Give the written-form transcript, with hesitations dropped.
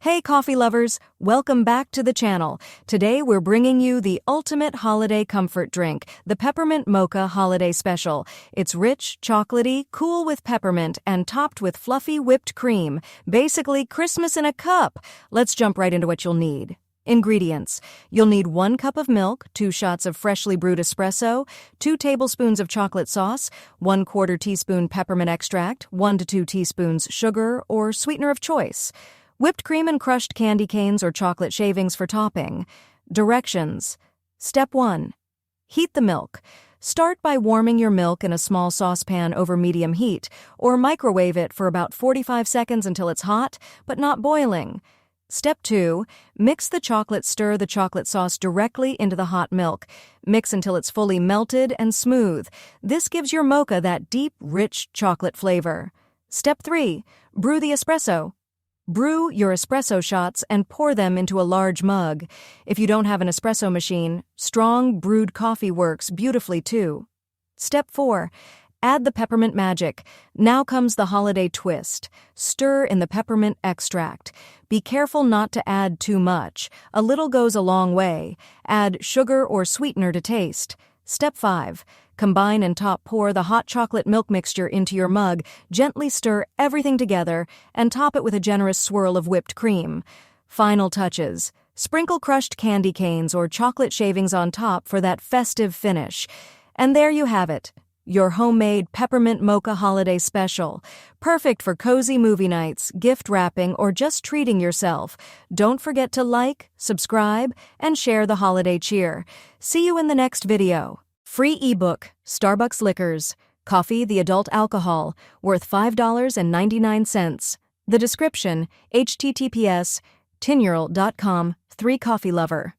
Hey coffee lovers, welcome back to the channel. Today we're bringing you the ultimate holiday comfort drink, the Peppermint Mocha Holiday Special. It's rich, chocolatey, cool with peppermint, and topped with fluffy whipped cream. Basically Christmas in a cup. Let's jump right into what you'll need. Ingredients. You'll need 1 cup of milk, 2 shots of freshly brewed espresso, 2 tablespoons of chocolate sauce, 1/4 teaspoon peppermint extract, 1 to 2 teaspoons sugar or sweetener of choice. Whipped cream and crushed candy canes or chocolate shavings for topping. Directions. Step 1. Heat the milk. Start by warming your milk in a small saucepan over medium heat, or microwave it for about 45 seconds until it's hot, but not boiling. Step 2. Mix the chocolate. Stir the chocolate sauce directly into the hot milk. Mix until it's fully melted and smooth. This gives your mocha that deep, rich chocolate flavor. Step 3. Brew the espresso. Brew your espresso shots and pour them into a large mug. If you don't have an espresso machine, strong brewed coffee works beautifully too. Step 4. Add the peppermint magic. Now comes the holiday twist. Stir in the peppermint extract. Be careful not to add too much. A little goes a long way. Add sugar or sweetener to taste. Step 5. Combine and top pour the hot chocolate milk mixture into your mug, gently stir everything together, and top it with a generous swirl of whipped cream. Final touches. Sprinkle crushed candy canes or chocolate shavings on top for that festive finish. And there you have it, your homemade Peppermint Mocha Holiday Special. Perfect for cozy movie nights, gift wrapping, or just treating yourself. Don't forget to like, subscribe, and share the holiday cheer. See you in the next video. Free ebook, Starbucks Liquors, Coffee the Adult Alcohol, worth $5.99. The description, https://tinyurl.com, 3coffeelover.